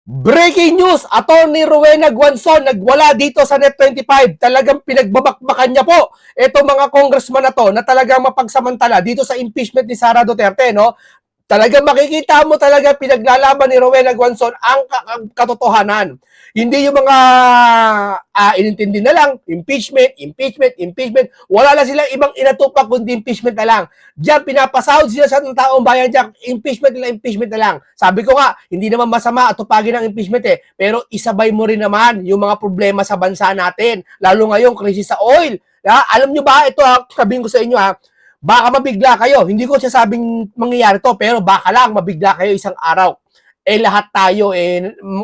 Breaking news! Attorney Rowena Guanzon nagwala dito sa Net25. Talagang pinagbabakbakan niya po ito mga congressman na to na talagang mapagsamantala dito sa impeachment ni Sara Duterte, no? Talagang makikita mo talaga pinaglalaban ni Rowena Guanzon ang katotohanan. Hindi yung mga inintindi na lang, impeachment, impeachment, impeachment. Wala na silang ibang inatupak kundi impeachment na lang. Diyan, pinapasahod sila sa taong bayan diyan, impeachment na lang. Sabi ko nga, hindi naman masama at tupagin ang impeachment eh. Pero isabay mo rin naman yung mga problema sa bansa natin. Lalo ngayon, krisis sa oil. Alam nyo ba, ito sabihin ko sa inyo baka mabigla kayo. Hindi ko sabing mangyayari to, pero baka lang mabigla kayo isang araw. Lahat tayo,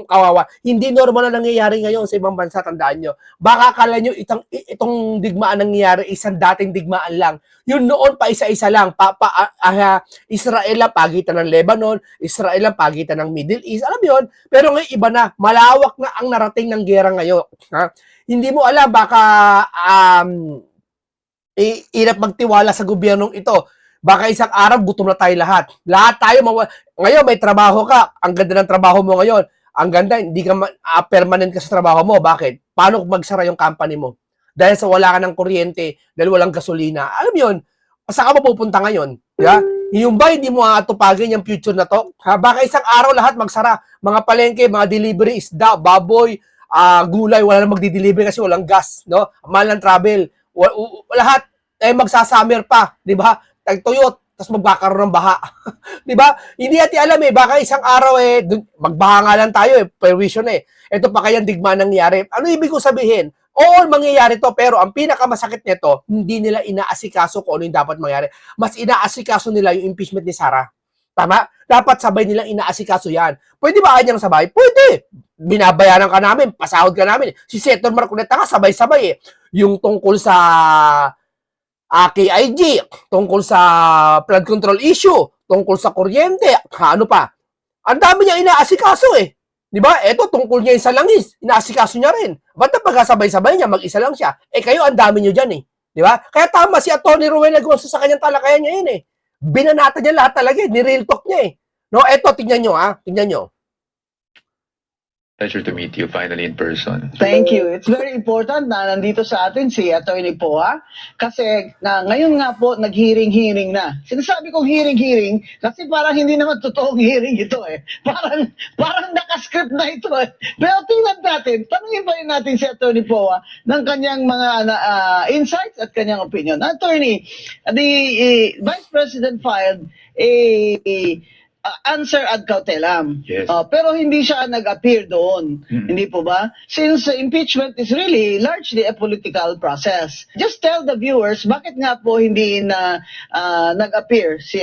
kawawa. Hindi normal na nangyayari ngayon sa ibang bansa, tandaan nyo. Baka akala nyo itong digmaan nangyayari, isang dating digmaan lang. Yun noon, pa isa-isa lang. Israel lang, pagitan ng Lebanon, Israel lang, pagitan ng Middle East. Alam yun? Pero ngayon, iba na. Malawak na ang narating ng gera ngayon. Hindi mo alam, baka hirap magtiwala sa gobyernong ito. Baka isang araw, gutom na tayo lahat. Lahat tayo, ngayon may trabaho ka. Ang ganda ng trabaho mo ngayon. Ang ganda, hindi ka permanent ka sa trabaho mo. Bakit? Paano magsara yung company mo? Dahil sa wala ka ng kuryente, dahil walang gasolina. Alam yun, saan ka mapupunta ngayon? Yeah? Yung ba, hindi mo atupagin yung future na to? Baka isang araw lahat magsara. Mga palengke, mga delivery, isda, baboy, gulay, wala na magdi-deliver kasi walang gas. No? Mahal ng travel. Lahat magsasummer pa, 'di ba? Tagtuyot, tapos magkakaroon ng baha. 'Di ba? Hindi natin alam baka isang araw magbaha nga lang tayo permission Ito pa kayang digma nangyari. Ano ibig ko sabihin? Oo, mangyayari to, pero ang pinakamasakit nito, hindi nila inaasikaso kung ano yung dapat mangyari. Mas inaasikaso nila yung impeachment ni Sara. Tama? Dapat sabay nilang inaasikaso yan. Pwede ba kanyang sabay? Pwede. Binabayaran ka namin, pasahod ka namin. Si Senator Marcoleta nga sabay-sabay Yung tungkol sa KIG, tungkol sa flood control issue, tungkol sa kuryente, ano pa. Ang dami niya inaasikaso Di ba? Ito, tungkol niya sa langis, inaasikaso niya rin. Ba't na pagkasabay-sabay niya, mag-isa lang siya? Kayo, ang dami niyo dyan Di ba? Kaya tama si Atty. Rowena Guanzon sa kanyang talakayan niya yun Binanata niya lahat talaga Ni-real talk niya No, eto, tingnan nyo tingnan nyo. Pleasure to meet you finally in person. Thank you. It's very important na nandito sa atin si Atty. Poa kasi ngayon nga po nag-hearing na. Sinasabi kong hearing kasi parang hindi naman totoong hearing ito Parang naka-script na ito Pero tingnan natin, tanungin pa rin natin si Atty. Poa ng kanyang mga insights at kanyang opinion. Attorney, the Vice President filed a answer ad cautelam. Yes. Pero hindi siya nag-appear doon. Hindi po ba? Since impeachment is really largely a political process. Just tell the viewers, bakit nga po hindi nag-appear si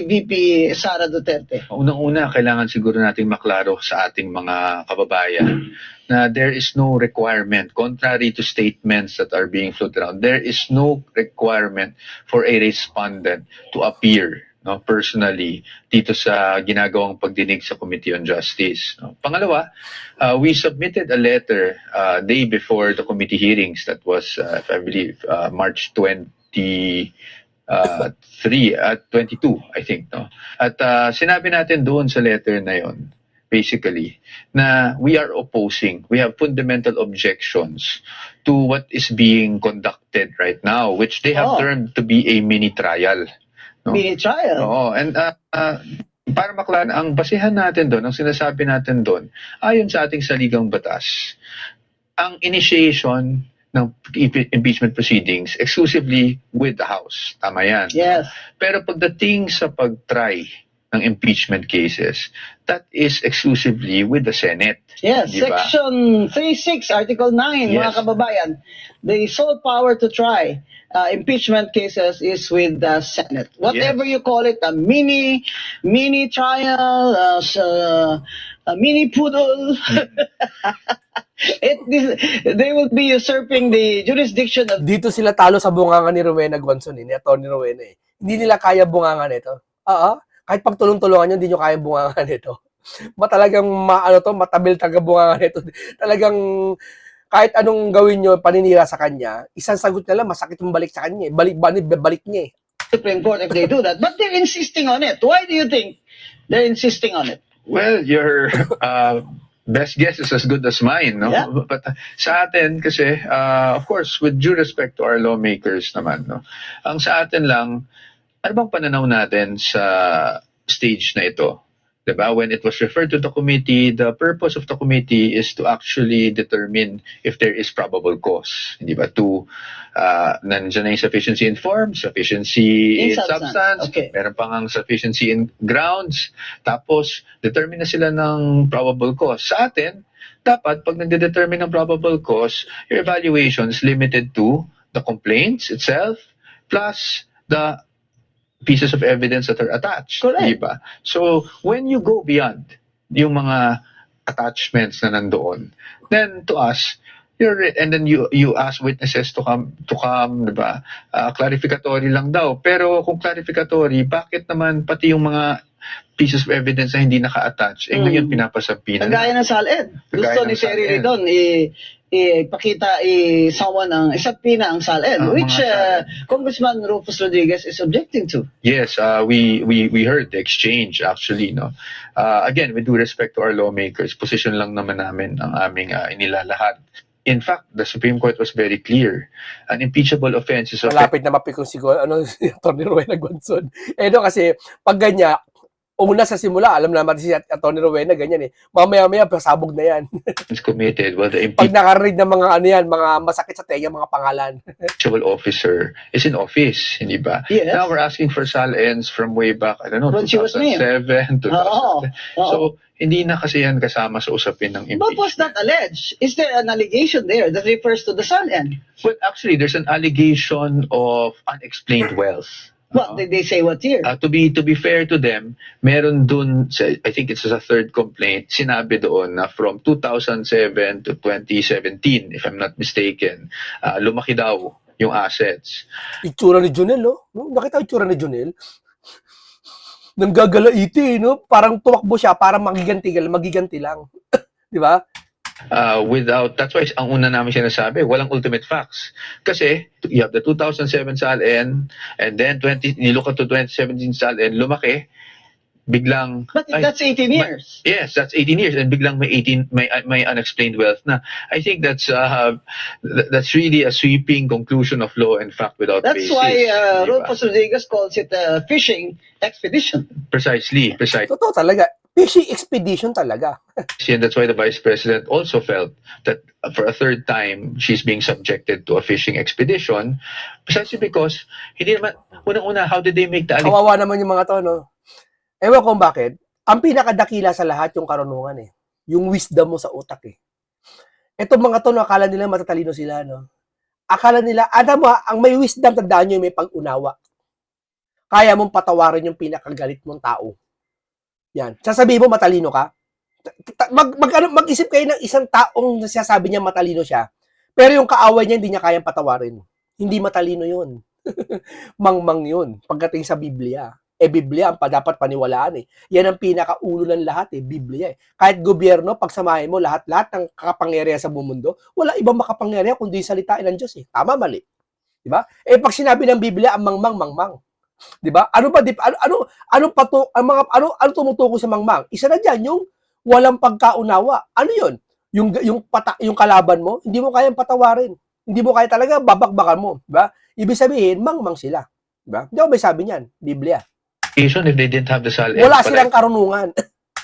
VP Sara Duterte? Unang-una, kailangan siguro nating maklaro sa ating mga kababayan na there is no requirement, contrary to statements that are being floated around, there is no requirement for a respondent to appear personally dito sa ginagawang pagdinig sa Committee on Justice. Pangalawa, we submitted a letter day before the committee hearings that was, I believe, March 23 at 22, I think. At sinabi natin doon sa letter na yon, basically, na we are opposing, we have fundamental objections to what is being conducted right now, which they have termed to be a mini trial. Mini trial. Oo, and para maklaan, ang basihan natin doon, ang sinasabi natin doon, ayon sa ating saligang batas, ang initiation ng impeachment proceedings exclusively with the House. Tama yan. Yes. Pero pagdating sa pag-try ng impeachment cases, that is exclusively with the Senate. Yes, diba? Section 36, Article 9, Yes. mga kababayan. The sole power to try impeachment cases is with the Senate. Whatever you call it, a mini trial, a mini poodle. They will be usurping the jurisdiction of... Dito sila talo sa bunganga ni Rowena Guanzon ni Atty. Rowena Hindi nila kaya bunganga nito. Kahit pag tulong-tulungan nyo, hindi nyo kaya bunganga nito. Talagang matabil taga bunganga nito. Talagang kahit anong gawin nyo, paninira sa kanya, isang sagot na lang, masakit yung balik sa kanya. Balik niya Supreme Court if they do that. But they're insisting on it. Why do you think they're insisting on it? Well, you're best guess is as good as mine, no? Yeah. But sa atin kasi, of course, with due respect to our lawmakers naman, no? Ang sa atin lang, ano bang pananaw natin sa stage na ito? Diba? When it was referred to the committee, the purpose of the committee is to actually determine if there is probable cause. Di ba? To, nandiyan na yung sufficiency in form, sufficiency In in substance. substance, Okay. meron pa ngang sufficiency in grounds, tapos determine na sila ng probable cause. Sa atin, dapat pag nagde-determine ng probable cause, your evaluation is limited to the complaints itself plus the pieces of evidence that are attached. Correct. Diba? So, when you go beyond yung mga attachments na nandoon, then to us, and then you ask witnesses to come, diba? Clarificatory lang daw. Pero kung clarificatory, bakit naman pati yung mga pieces of evidence na hindi naka-attach, ngayon pinapasabi na. Kagaya ng SALED. Gusto Kagaya ni ng Terry SALED. Ridon, ipakita, someone ang isapina ang SALED, which mga SALED. Congressman Rufus Rodriguez is objecting to. Yes, we heard the exchange actually, no. Again, with due respect to our lawmakers, position lang naman namin ang aming inilalahad. In fact, the Supreme Court was very clear. An impeachable offense is Malapit na mapikon siguro si Atty. Rowena Guanzon. No, kasi pag ganyan, una sa simula, alam naman si Atty. Rowena ganyan eh. Mamaya-maya pasabog na yan. committed. Well, the Pag nakarinig ng mga ano yan, mga masakit sa tenga, mga pangalan. impeachable officer is in office, hindi ba? Yes. Now we're asking for SAL-ends from way back, I don't know, When she was named. 2007, 2000. Oo. So, hindi na kasi yan kasama sa usapin ng But was impeachment. that alleged? Is there an allegation there that refers to the SALED? Well, actually, there's an allegation of unexplained wealth. What did they say? What year? To be fair to them, meron dun, I think it's a third complaint, sinabi doon na from 2007 to 2017, if I'm not mistaken, lumaki daw yung assets. Itsura ni Jonel, no? Nakita yung itsura ni Jonel? Nanggagalaiti, no? Parang tumakbo siya, parang magiganti lang. Di ba? That's why ang una namin sinasabi, walang ultimate facts. Kasi, you have the 2007 SALN, and then nilook at to 2017 SALN, lumaki, biglang... But that's 18 years. Yes, that's 18 years, and biglang may unexplained wealth na. I think that's really a sweeping conclusion of law and fact without That's basis. why Diba? Rufus Rodriguez calls it a fishing expedition. Precisely. Totoo talaga. Fishing expedition talaga. And that's why the Vice President also felt that for a third time, she's being subjected to a fishing expedition precisely because hindi naman, unang-una, how did they make the allegation? Kawawa naman yung mga to, no? Ewan kung bakit. Ang pinakadakila sa lahat yung karunungan eh. Yung wisdom mo sa utak eh. Etong mga to, no, akala nila matatalino sila, no? Akala nila, mo, ang may wisdom, tandaan nyo yung may pag-unawa. Kaya mong patawarin yung pinakagalit mong tao. Yan. Sasabihin mo matalino ka. Mag-isip kayo ng isang taong sasabi niya matalino siya. Pero yung kaaway niya hindi niya kayang patawarin. Hindi matalino 'yun. Mangmang 'yun pagdating sa Biblia. Biblia ang dapat paniwalaan eh. Yan ang pinakaulo ng lahat eh, Biblia eh. Kahit gobyerno, pagsamahin mo lahat ng kapangyarihan sa buong mundo, wala ibang makapangyarihan kundi salitain ng Diyos eh. Tama, mali. 'Di ba? Pag sinabi ng Biblia ang mangmang, 'di ba? Ano tumutukoy sa mangmang? Isa na diyan yung walang pagkaunawa. Ano 'yun? Yung kalaban mo, hindi mo kayang patawarin. Hindi mo kaya talaga babakbakan mo, 'di ba? Ibig sabihin, mangmang sila, 'di ba? Hindi ako may sabi niyan, Biblia. If they didn't have the SALN Wala silang karunungan.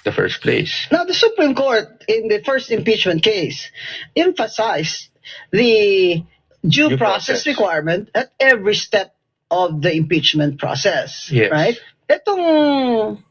the first place. Now, the Supreme Court, in the first impeachment case, emphasized the due process requirement at every step of the impeachment process. Yes. Right? Itong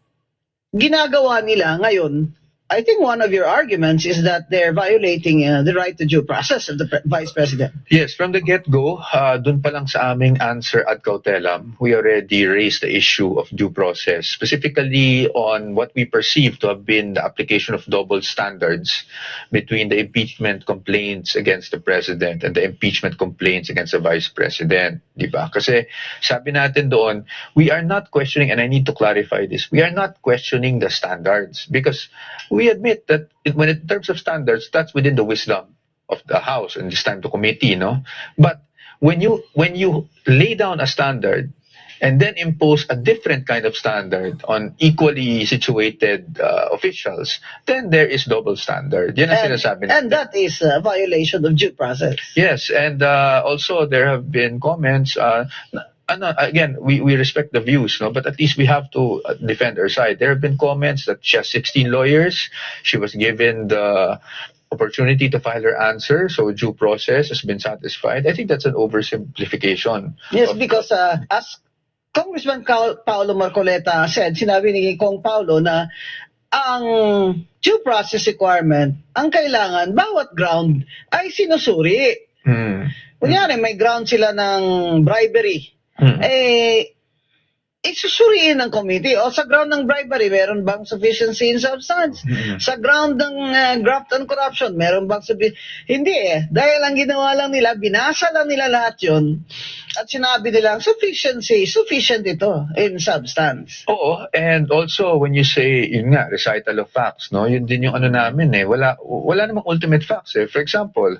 ginagawa nila ngayon, I think one of your arguments is that they're violating the right to due process of the Vice President. Yes, from the get-go, dun pa lang sa aming answer ad cautelam, we already raised the issue of due process, specifically on what we perceive to have been the application of double standards between the impeachment complaints against the President and the impeachment complaints against the Vice President. Diba? Kasi sabi natin doon, we are not questioning, and I need to clarify this, we are not questioning the standards because we admit that when in terms of standards, that's within the wisdom of the House and this time the committee, no? But when you lay down a standard, and then impose a different kind of standard on equally situated officials, then there is double standard. Yan ang sinasabi And natin. that is a violation of due process. Yes, and also there have been comments. Again, we respect the views, no, but at least we have to defend our side. There have been comments that she has 16 lawyers. She was given the opportunity to file her answer, so due process has been satisfied. I think that's an oversimplification. Yes, because as Congressman Paulo Marcoleta said, sinabi ni Kong Paulo na ang due process requirement, ang kailangan, bawat ground ay sinusuri. Kunyari, may ground sila ng bribery. Isusuriin ng committee. O sa ground ng bribery, meron bang sufficiency in substance? Sa ground ng graft and corruption, meron bang Hindi Dahil ang ginawa lang nila, binasa lang nila lahat yun. At sinabi nila, sufficient ito in substance. Oo, and also when you say, yun nga, recital of facts, no? Yun din yung ano namin wala namang ultimate facts For example,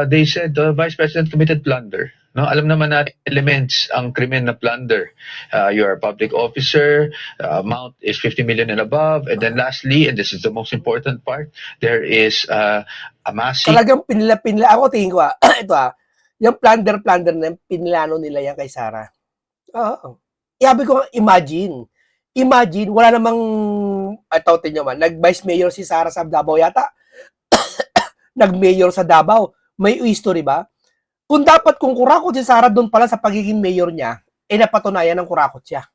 they said the Vice President committed plunder. No, alam naman natin elements ang krimen na plunder. You are a public officer, amount is 50 million and above, and then lastly, and this is the most important part, there is amassing. Talagang pinila ako tingin ko ito yung plunder na pinilano nila yan kay Sara. Oo. Sabi ko, imagine, wala namang, tingnan man, nag-vice mayor si Sara sa Davao yata. Nag-mayor sa Davao. May history ba? Kung kurakot si Sara doon pala sa pagiging mayor niya, napatunayan ng kurakot siya.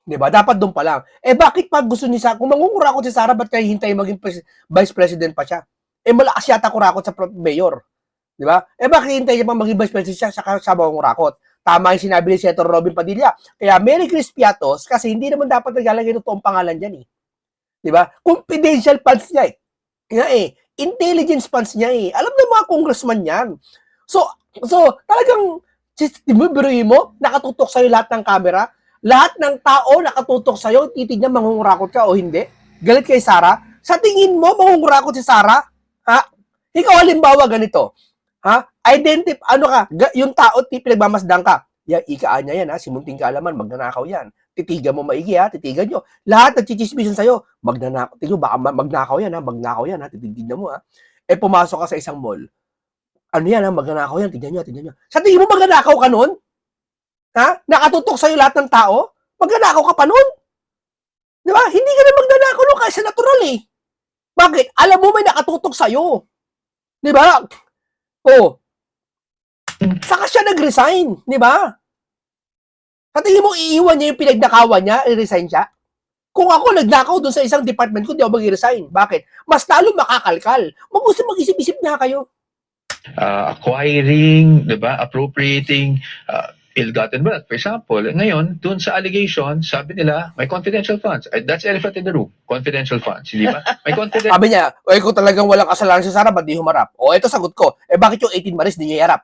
Diba? Dapat doon pa lang. Bakit pa gusto ni Sara? Kung mangungurakot si Sara, ba't kayo hintay maging vice president pa siya? Malakas yata kurakot sa mayor. Diba? Bakit hintay niya pa maging vice president siya sa mangungurakot? Tama yung sinabi ni Senator Robin Padilla. Kaya Merry Crispiatos, kasi hindi naman dapat naglalagay ng toong pangalan dyan Diba? Confidential funds niya Intelligence funds niya Alam ng mga congressman yan. So talagang, biruin mo, nakatutok sa'yo lahat ng camera, lahat ng tao nakatutok sa'yo, titignan mangungurakot ka o hindi. Galit kay Sara. Sa tingin mo, mangungurakot si Sara? Ha? Ikaw halimbawa ganito. Ha? Yung tao, pinagmamasdan ka. Ikaan niya yan, si Munting Kaalaman, magnanakaw yan. Titigan mo maigi, titigan nyo. Lahat nagchichismisan sa'yo, magnanakaw. Tignan, baka magnakaw yan, titignan mo, pumasok ka sa isang mall. Magnanakaw yan, tignan nyo. Sa tingin mo, magnanakaw ka nun? Ha? Nakatutok sa'yo lahat ng tao? Magnanakaw ka pa nun? Di ba? Hindi ka na magnanakaw nun kasi natural Bakit? Alam mo may nakatutok sa'yo. Di ba? Saka siya nag-resign. Di ba? Sa tingin mo, iiwan niya yung pinagnakawan niya, i-resign siya? Kung ako nagnakaw doon sa isang department ko, di ako mag-resign. Bakit? Mas lalo makakalkal. Mag-isip-isip na kayo. Acquiring, diba? Appropriating ill-gotten wealth. For example, ngayon, dun sa allegation, sabi nila, may confidential funds. That's elephant in the room. Confidential funds, di ba? May confidential. Sabi niya, kung talagang walang kasalanan si Sara, ba't di humarap? Ito sagot ko. Bakit yung 18 maris di niya hiharap?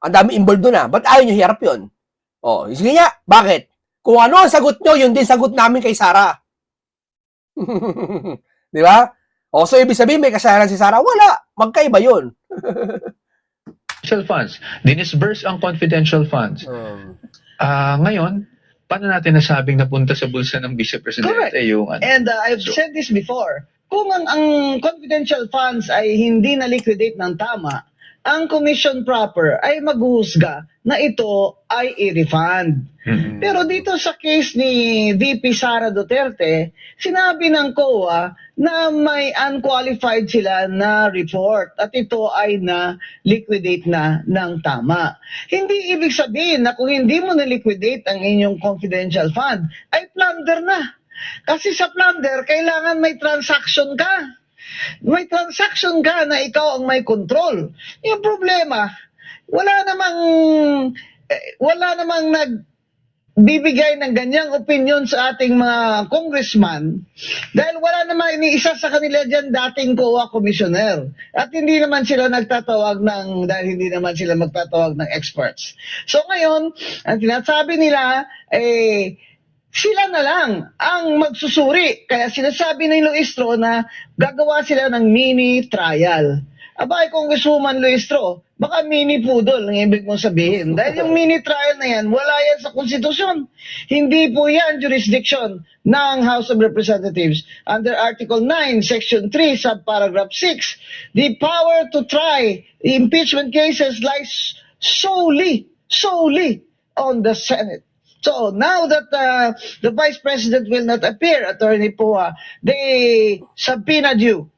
Ang dami involved doon ba't ayaw niyo hiharap yun? Sige nga, bakit? Kung ano ang sagot nyo, yun din sagot namin kay Sara. Di ba? So ibig sabihin may kasalanan si Sara? Wala. Magkaiba yun. Confidential funds. Dinisburse ang confidential funds. Ngayon, paano natin nasabing napunta sa bulsa ng Vice Presidente yung And I've said this before. Kung ang confidential funds ay hindi na-liquidate ng tama, ang commission proper ay maghuhusga na ito ay i-refund. Pero dito sa case ni VP Sara Duterte, sinabi ng COA na may unqualified sila na report at ito ay na-liquidate na ng tama. Hindi ibig sabihin na kung hindi mo na-liquidate ang inyong confidential fund, ay plunder na. Kasi sa plunder, kailangan may transaction ka. May transaction ka na ikaw ang may control. Yung problema, wala namang nagbibigay ng ganyang opinion sa ating mga congressman dahil wala naman iniisa sa kanila dyan dating COA commissioner at hindi naman sila magtatawag ng experts. So ngayon, ang tinasabi nila sila na lang ang magsusuri. Kaya sinasabi ni Luistro na gagawa sila ng mini trial. Abay, Congresswoman Luistro, baka mini poodle ang ibig mong sabihin. Dahil yung mini trial na yan, wala yan sa konstitusyon. Hindi po yan jurisdiction ng House of Representatives. Under Article 9, Section 3, Subparagraph 6, the power to try impeachment cases lies solely on the Senate. So now that the Vice President will not appear, Attorney Poa, they subpoenaed you.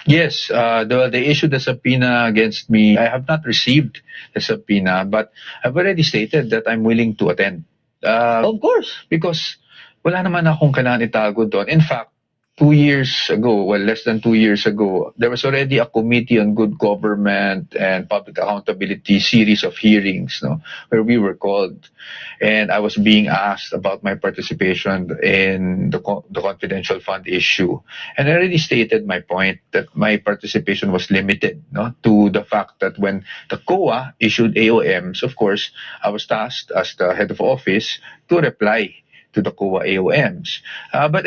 Yes, they issued a subpoena against me. I have not received the subpoena, but I've already stated that I'm willing to attend. Of course. Because wala naman akong kailangan itago doon. In fact, 2 years ago, well, less than 2 years ago, there was already a Committee on Good Government and Public Accountability series of hearings, no, where we were called. And I was being asked about my participation in the confidential fund issue. And I already stated my point that my participation was limited, no, to the fact that when the COA issued AOMs, of course, I was tasked as the head of office to reply to the COA AOMs. But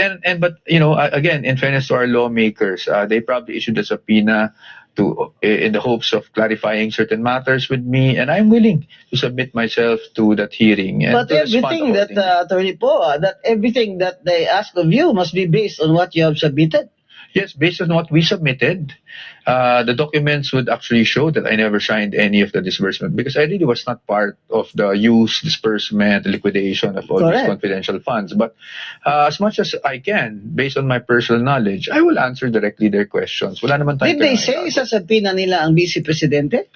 you know, again, in fairness to our lawmakers, they probably issued a subpoena in the hopes of clarifying certain matters with me, and I'm willing to submit myself to that hearing. And But to respond everything that, accordingly. Attorney Poa, that everything that they ask of you must be based on what you have submitted. Yes, based on what we submitted, the documents would actually show that I never signed any of the disbursement because I really was not part of the use, disbursement, liquidation of all these Correct. confidential funds. But as much as I can, based on my personal knowledge, I will answer directly their questions. Wala naman tayong Did they kailangan say itago. sa subpoena nila ang Vice Presidente?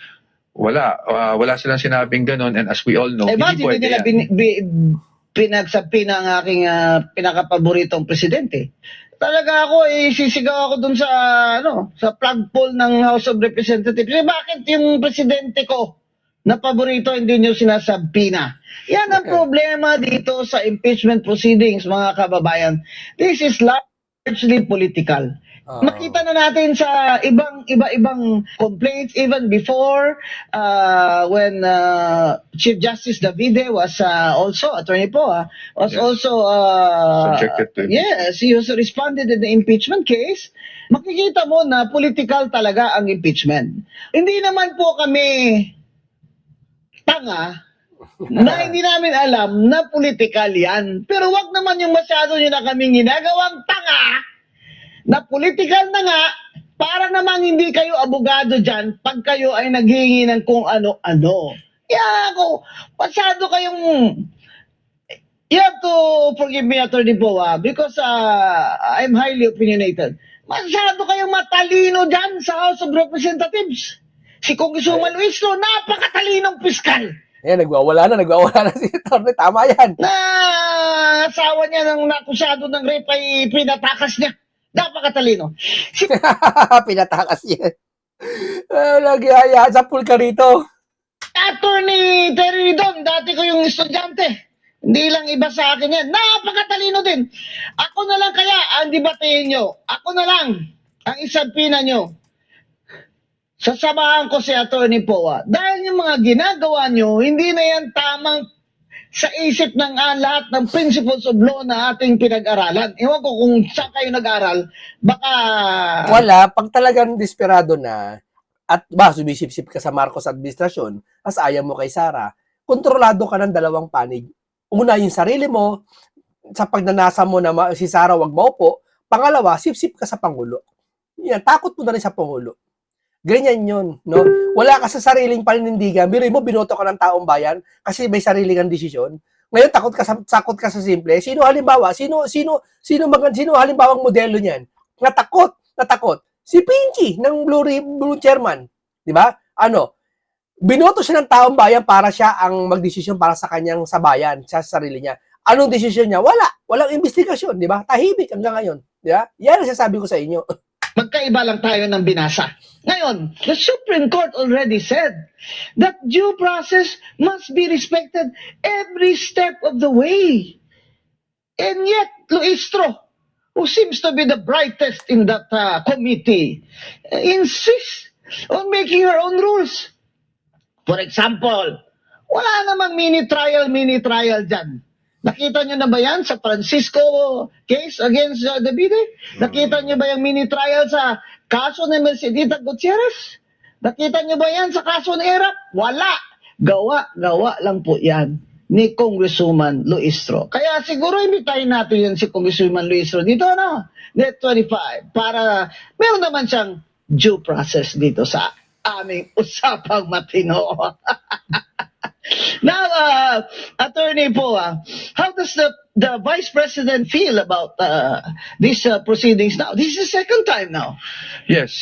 Wala. Wala silang sinabing ganun. And as we all know, Bakit hindi pwede hindi nila yan. pinagsabpina ang aking pinakapaboritong presidente? Talaga ako, sisigaw ako dun sa, sa flagpole ng House of Representatives. Bakit yung presidente ko na paborito hindi nyo sinasabpina? Yan ang problema dito sa impeachment proceedings, mga kababayan. This is largely political. Makita na natin sa iba-ibang complaints even before when Chief Justice Davide was also Attorney Poa was Yes. also Subjected to yes, he also responded in the impeachment case. Makikita mo na political talaga ang impeachment. Hindi naman po kami tanga na hindi namin alam na political yan. Pero wag naman yung masyado nyo na kaming ginagawang tanga na political na nga, para naman hindi kayo abogado dyan pag kayo ay naghihingi ng kung ano-ano. Kaya ako, masyado kayong, you have to forgive me, Attorney Poa, because I'm highly opinionated. Masyado kayong matalino dyan sa House of Representatives. Si Congresswoman Luistro, napakatalinong piskal. Ayan, nagwawala na si Torne. Tama yan. Na asawa niya ng nakusado ng rape ay pinatakas niya. Napakatalino. Si Pinatakas yan. Nagyaya sa pool ka rito. Attorney Terry Ridon, dati ko yung estudyante. Hindi lang iba sa akin yan. Napakatalino din. Ako na lang kaya ang debatehin nyo. Ako na lang ang isabpina nyo. Sasamahan ko si Attorney Poa. Dahil yung mga ginagawa nyo, hindi na yan tamang sa isip ng lahat ng principles of law na ating pinag-aralan. Ewan ko kung saan kayo nag-aral, baka... Wala, pag talagang desperado na, at sumisip-sip ka sa Marcos administrasyon, as ayaw mo kay Sara, kontrolado ka ng dalawang panig. Una, yung sarili mo, sa pagnanasa mo na si Sara wag maupo. Pangalawa, sip-sip ka sa Pangulo. Yan, takot mo na rin sa Pangulo. Ganyan yun, no? Wala ka sa sariling paninindigan. Biruin mo, binoto ka ng taong bayan kasi may sariling ang desisyon. Ngayon, takot ka sa simple. Sino halimbawang modelo niyan? Natakot. Si Pinky ng Blue Chairman. Di ba? Binoto siya ng taong bayan para siya ang magdesisyon para sa kanyang sabayan, sa sarili niya. Anong desisyon niya? Walang investigasyon, di ba? Tahimik hanggang ngayon. Di ba? Yan ang sasabi ko sa inyo. Magkaiba lang tayo ng binasa. Ngayon, the Supreme Court already said that due process must be respected every step of the way. And yet, Luistro, who seems to be the brightest in that committee, insists on making her own rules. For example, wala namang mini trial dyan. Nakita nyo na ba yan sa Francisco case against Davide? Nakita nyo ba yung mini trial sa kaso ni Mercedita Gutierrez? Nakita niyo ba yan sa kaso ni Erap? Wala. Gawa lang po yan ni Congresswoman Luistro. Kaya siguro imbitahin natin yan si Congresswoman Luistro dito, no? Net 25 para meron naman siyang due process dito sa aming usapang matino. Now, Attorney Poa, how does the Vice President feel about these proceedings now? This is the second time now. Yes,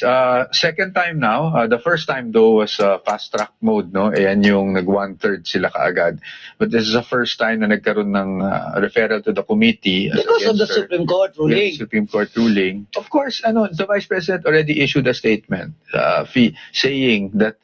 second time now. The first time though was fast track mode, no? Ayan yung nag 1/3 sila kaagad. But this is the first time na nagkaroon ng referral to the committee Because of the against her. Supreme Court With ruling. Supreme Court ruling. Of course, the Vice President already issued a statement saying that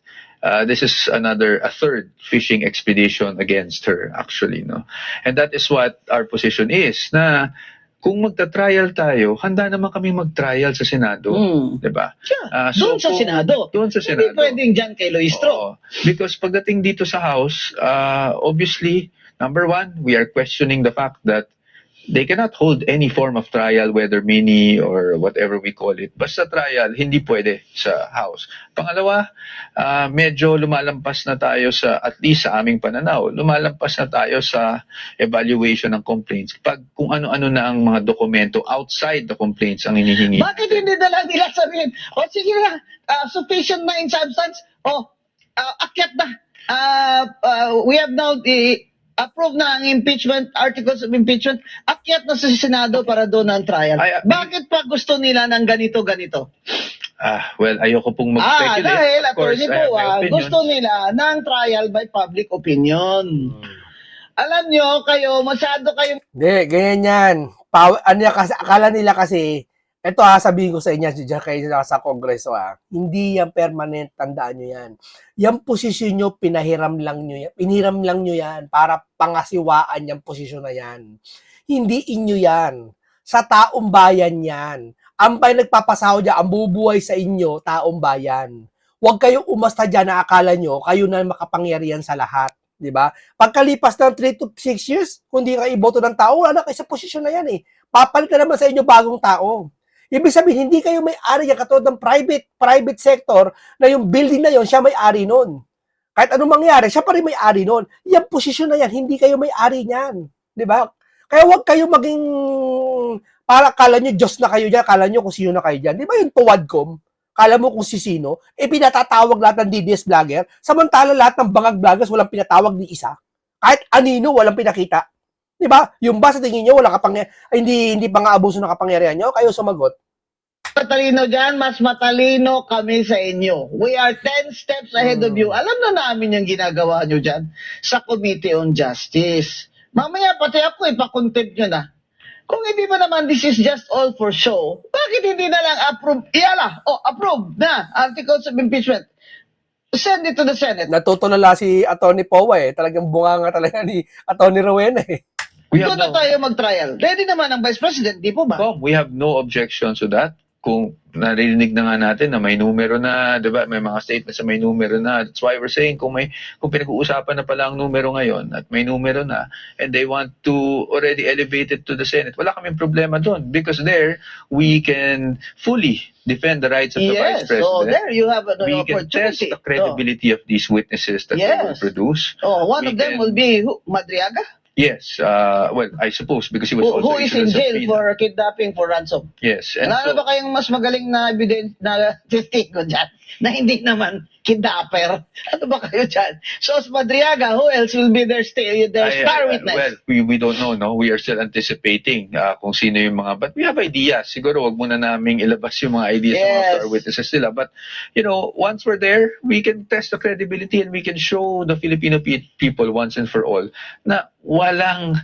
this is a third fishing expedition against her, actually, no? And that is what our position is, na kung magta-trial tayo, handa naman kami mag-trial sa Senado, Hmm. 'di ba? Yeah, doon sa kung- Senado. Doon sa Hindi Senado. pwedeng dyan kay Luistro. Oo. Because pagdating dito sa House, obviously, number one, we are questioning the fact that they cannot hold any form of trial, whether mini or whatever we call it. Basta trial, hindi pwede sa House. Pangalawa, medyo lumalampas na tayo at least sa aming pananaw, lumalampas na tayo sa evaluation ng complaints. Pag kung ano-ano na ang mga dokumento outside the complaints ang hinihingi. Bakit hindi na lang nila sabihin, o sige na, sufficient na in substance, akyat na. We have now approved na ang impeachment, articles of impeachment, akyat na sa Senado para doon ang trial. Bakit pa gusto nila ng ganito-ganito? Well, ayoko pong mag-speculate. Dahil, Of course, Attorney I have my Poa, opinions. gusto nila ng trial by public opinion. Alam nyo, kayo, masyado kayong Hindi, ganyan yan. Akala nila kasi, eto sabihin ko sa inyo, dyan kayo sa Kongreso hindi yan permanent, tandaan nyo yan. Yung posisyon nyo, pinahiram lang nyo yan para pangasiwaan yung posisyon na yan. Hindi inyo yan. Sa taong bayan yan. Ang nagpapasaho dyan, ang bubuhay sa inyo, taong bayan. Huwag kayong umasta dyan na akala nyo, kayo na makapangyarihan sa lahat. Di ba? Pagkalipas ng 3 to 6 years, kung di ka iboto ng tao, wala na kayo sa posisyon na yan Papalit na naman sa inyo bagong tao. Ibig sabihin, hindi kayo may-ari yan, katulad ng private sector na yung building na yon siya may-ari nun. Kahit anong mangyari, siya pa rin may-ari nun. Yung posisyon na yan, hindi kayo may-ari niyan. Di ba? Kaya huwag kayo maging, para kala nyo Diyos na kayo dyan, kala nyo kung sino na kayo dyan. Di ba yung tuwadcom? Kala mo kung sino? Pinatatawag lahat ng DDS vlogger, samantala lahat ng bangag vloggers walang pinatawag ni isa. Kahit anino, walang pinakita. Di ba? Yung ba sa tingin nyo, hindi pa nga abuso ng kapangyarihan nyo, kayo sumagot. matalino dyan, mas matalino kami sa inyo. We are 10 steps ahead of you. Alam na namin yung ginagawa nyo dyan sa Committee on Justice. Mamaya pati ako ipakontempt nyo na. Kung hindi ba naman this is just all for show, bakit hindi na lang approve? Approve na articles of impeachment. Send it to the Senate. Natutulala si Atty. Poa Talagang bunga nga talaga ni Atty. Rowena Doon na tayo mag-trial. Ready naman ang Vice President, di po ba? We have no objections to that. Kung narinig na nga natin na may numero na, 'di ba? May mga statements na may numero na. That's why we're saying kung pinag-uusapan na pala ang numero ngayon at may numero na and they want to already elevate it to the Senate, wala kaming problema doon because there we can fully defend the rights of the Vice President. So there you have an We can test opportunity. the credibility of these witnesses that they will produce. One of them will be Madriaga, Yes, well, I suppose because he was also who is issued in a jail subpoena. for kidnapping for ransom. Yes, and Wala so, na ba kayong mas magaling na evidence na testigo dyan na hindi naman kidnapper? Ano ba kayo dyan? So, Madriaga, who else will be their star witness? Well, we don't know, no? We are still anticipating kung sino yung mga, but we have ideas. Siguro wag muna naming ilabas yung mga ideas ng mga star witnesses nila. But, once we're there, we can test the credibility and we can show the Filipino people once and for all na walang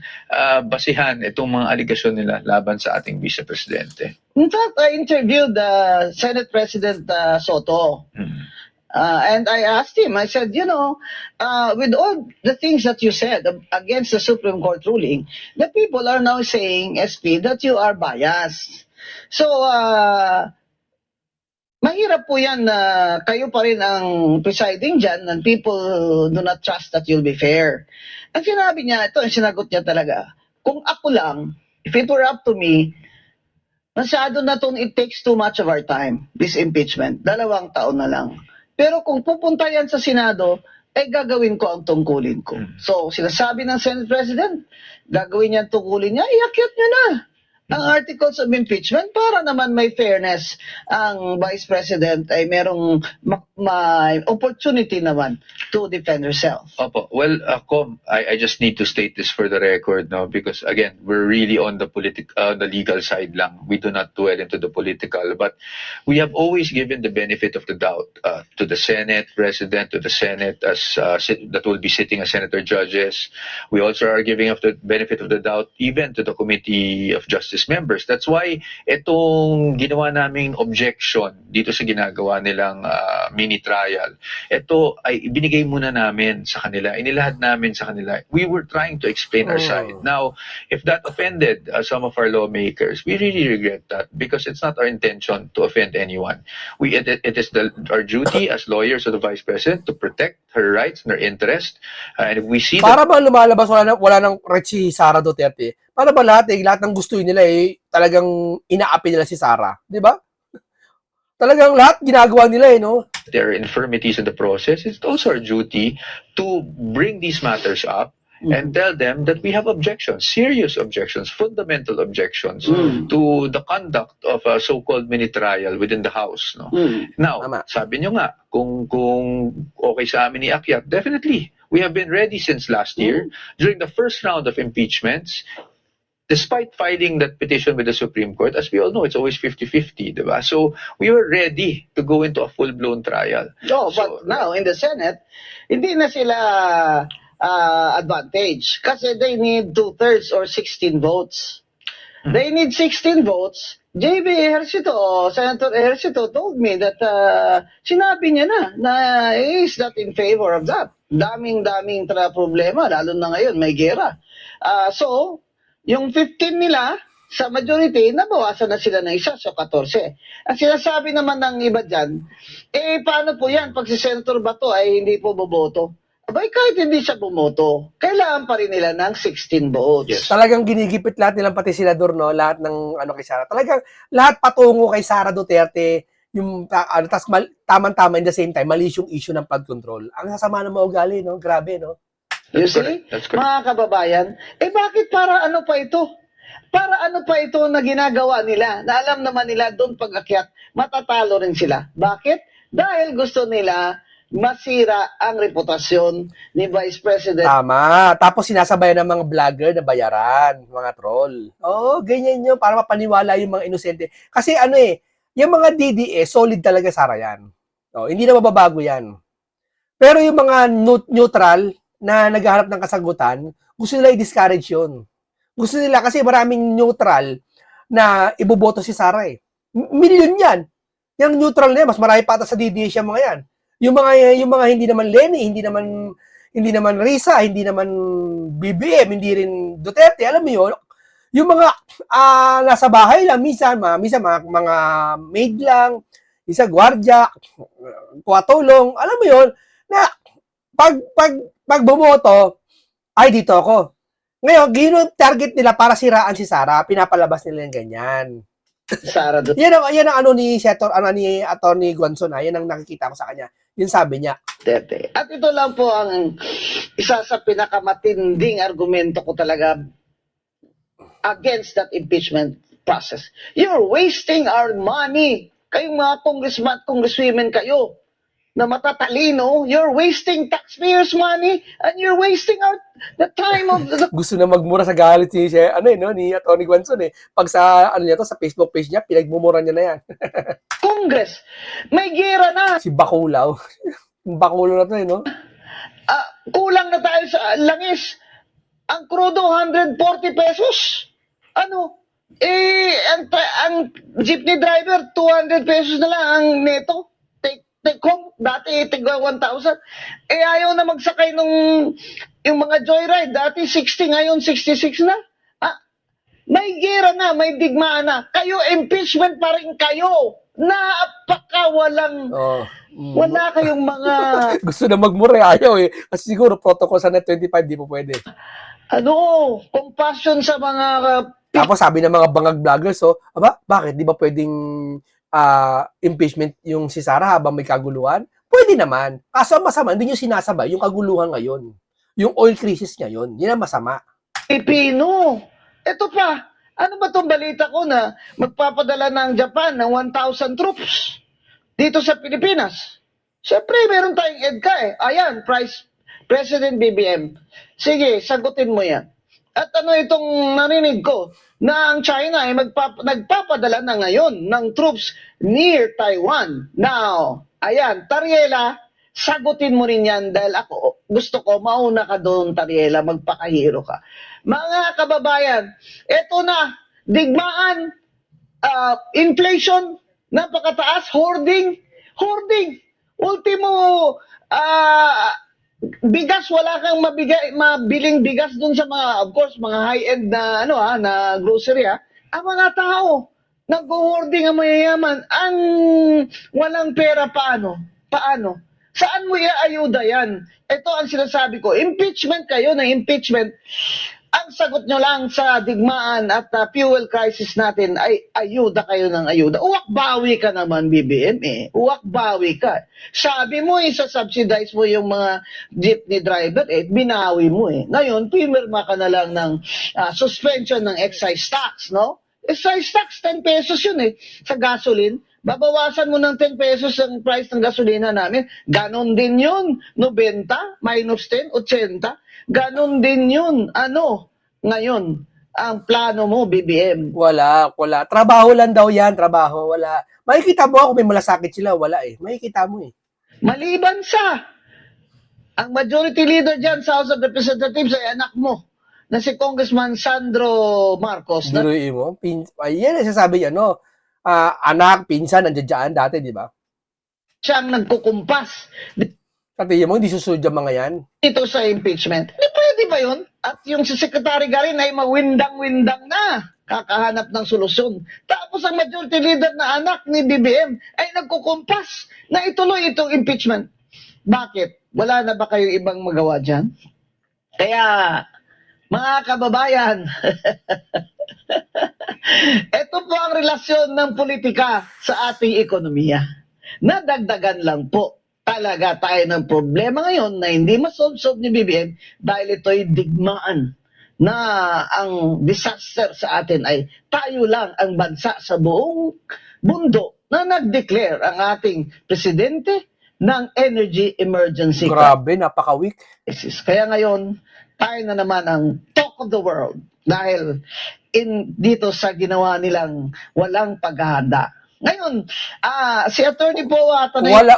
basihan itong mga aligasyon nila laban sa ating Vice Presidente. In fact, I interviewed Senate President Soto. And I asked him, I said, with all the things that you said against the Supreme Court ruling, the people are now saying, SP, that you are biased. So, mahirap po yan na kayo pa rin ang presiding dyan and people do not trust that you'll be fair. Ang sinabi niya, ito ang sinagot niya talaga, kung ako lang, if it were up to me, masyado na itong it takes too much of our time, this impeachment. 2 taon na lang. Pero kung pupunta yan sa Senado, gagawin ko ang tungkulin ko. So, sinasabi ng Senate President, gagawin niya ang tungkulin niya, iakyat niya na ang articles of impeachment para naman may fairness ang Vice President ay merong may opportunity naman to defend herself. Opo. Well, I just need to state this for the record, no, because again, we're really on the the legal side lang. We do not dwell into the political, but we have always given the benefit of the doubt to the Senate President, to the Senate as that will be sitting as senator judges. We also are giving of the benefit of the doubt even to the Committee of Justice members. That's why itong ginawa naming objection dito sa ginagawa nilang mini trial, ito ay ibinigay muna namin sa kanila, inilahad namin sa kanila. We were trying to explain our side. Now, if that offended some of our lawmakers, we really regret that because it's not our intention to offend anyone. It is our duty as lawyers of the Vice President to protect her rights and her interest. And if we see Para ba lumalabas wala nang right si Sara Duterte? Para ba lahat ng gusto nila talagang inaapi nila si Sara, 'di ba? Talagang lahat ginagawa nila no. there are infirmities in the process, it's also our duty to bring these matters up and tell them that we have objections, serious objections, fundamental objections to the conduct of a so-called mini trial within the House. No? Now, Tama. sabi nyo nga, kung okay sa amin i-akyat, definitely. We have been ready since last year. During the first round of impeachments, despite filing that petition with the Supreme Court, as we all know, it's always 50-50, diba? So, we were ready to go into a full-blown trial. No, So, but now in the Senate, hindi na sila advantage kasi they need 2/3 or 16 votes. They need 16 votes. JB Ejercito, Senator Ejercito told me that sinabi niya na he is not in favor of that. Daming problema, lalo na ngayon, may gera. So, yung 15 nila, sa majority, nabawasan na sila ng isa, so 14. Ang sinasabi naman ng iba dyan, paano po yan pag si Senator Bato ay hindi po boboto? Abay, kahit hindi siya bumoto, kailangan pa rin nila ng 16 votes. Yes. Talagang ginigipit lahat nilang pati senador, no? Lahat ng kay Sara. Talagang lahat patungo kay Sara Duterte, yung tas tama-tama in the same time, mali yung issue ng flood control. Ang sasama ng mga ugali, no? Grabe, no? You That's see, correct. That's correct. mga kababayan, bakit para ano pa ito? Para ano pa ito na ginagawa nila? Na alam naman nila doon pag-akyat, matatalo rin sila. Bakit? Dahil gusto nila masira ang reputasyon ni Vice President. Tama. Tapos sinasabayan ng mga vlogger na bayaran, mga troll. Oo, ganyan yun, para mapaniwala yung mga inosente. Kasi yung mga DDE, solid talaga Sara yan. Hindi na mababago yan. Pero yung mga neutral na naghahanap ng kasagutan, gusto nila i-discourage yun. Gusto nila kasi maraming neutral na iboboto si Sara Million yan. Yung neutral na yan, mas marami pa ata sa DDE siya mga yan. Yung mga hindi naman Lenny, hindi naman Risa, hindi naman BBM, hindi rin Duterte, alam mo yun, yung mga nasa bahay lang, minsan mga maid lang, isa gwardiya, kuwatulong, alam mo yun, na pag bumoto, ay dito ako. Ngayon, yung target nila para siraan si Sara, pinapalabas nila yung ganyan. Sara Duterte. Yan ang ni Attorney Guanzon, yan ang nakikita ko sa kanya. Yun sabi niya. At ito lang po ang isa sa pinakamatinding argumento ko talaga against that impeachment process. You're wasting our money. Kayong mga congressman, congresswomen kayo na matatalino, you're wasting taxpayers' money and you're wasting the time of the Gusto na magmura sa galit ni Attorney Guanzon Pag sa sa Facebook page niya, pinagmumura niya na yan. Congress. May gera na. Si Bakulaw. Bakulaw na to no? Kulang na tayo sa langis. Ang krudo, 140 pesos. Ano? Ang jeepney driver, 200 pesos na lang ang neto. Take home, dati tigwa 1,000. Ayaw na magsakay yung mga joyride. Dati 60, ngayon 66 na. May gera na, may digmaan na. Kayo, impeachment pa rin kayo. Napakawalang, wala kayong mga, Gusto na magmura, ayaw Kasi siguro protocol sa Net25, di po pwede. compassion sa mga Tapos sabi ng mga bangag vloggers, bakit? Di ba pwedeng impeachment yung si Sara habang may kaguluhan? Pwede naman. Kaso ang masama, hindi nyo sinasabay yung kaguluhan ngayon. Yung oil crisis ngayon. Yun ang masama. Pilipino. Ito pa, ano ba tong balita ko na magpapadala ng Japan ng 1,000 troops dito sa Pilipinas? Siyempre, meron tayong EDCA eh. Ayan, President BBM. Sige, sagutin mo yan. At ano itong narinig ko na ang China ay nagpapadala na ngayon ng troops near Taiwan. Now, ayan, Tariela, sagutin mo rin yan dahil ako, gusto ko, mauna ka doon, Tariela, magpakahiro ka. Mga kababayan, eto na, digmaan, inflation, napakataas, hoarding, ultimo, bigas, wala kang mabiling bigas dun sa mga, of course, mga high-end na, na grocery, ang mga tao, nag-hoarding ang mayayaman, ang walang pera, paano? Saan mo iaayuda yan? Ito ang sinasabi ko, impeachment kayo na impeachment. Ang sagot nyo lang sa digmaan at fuel crisis natin ay ayuda kayo ng ayuda. Uwak-bawi ka naman, BBM eh. Uwak-bawi ka. Sabi mo, isa-subsidize mo yung mga jeepney driver, binawi mo eh. Ngayon, pimirma ka na lang ng suspension ng excise tax, no? Excise tax, 10 pesos yun eh, sa gasoline. Babawasan mo ng 10 pesos ang price ng gasolina namin. Ganon din yun. 90 minus 10, 80. Ganon din yun. Ngayon, ang plano mo, BBM. Wala. Trabaho lang daw yan, trabaho. Wala. Makikita mo kung may malasakit sila, wala eh. Makikita mo eh. Maliban sa, ang majority leader dyan sa House of Representatives ay anak mo, na si Congressman Sandro Marcos. Biruin mo. Yan ang sasabi niya, no? Anak, pinsan, nandiyan dyan dati, di ba? Siyang nagkukumpas Kasi mo, hindi susunod yung mga yan. dito sa impeachment. Di pwede ba yun? At yung si Secretary Garin ay mawindang-windang na kakahanap ng solusyon. Tapos ang majority leader na anak ni BBM ay nagkukumpas na ituloy itong impeachment. Bakit? Wala na ba kayong ibang magawa dyan? Kaya, mga kababayan, ito po ang relasyon ng politika sa ating ekonomiya. Nadagdagan lang po talaga tayo ng problema ngayon na hindi masolve ni BBM dahil ito'y digmaan na ang disaster sa atin ay tayo lang ang bansa sa buong mundo na nag-declare ang ating presidente ng energy emergency. Grabe, napaka-weak. Kaya ngayon, tayo na naman ang talk of the world dahil dito sa ginawa nilang walang paghahanda. Ngayon, si Attorney po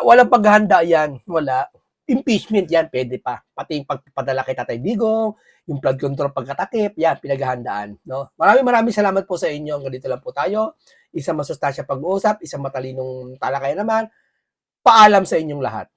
Walang paghahanda yan. Wala. Impeachment yan, pwede pa. Pati yung pagpapadala kay Tatay Digong, yung flood control pagkatakip, yan, pinaghahandaan. No? Maraming salamat po sa inyo. Hanggang dito lang po tayo. Isang masustansya pag-uusap, isang matalinong talakaya naman. Paalam sa inyong lahat.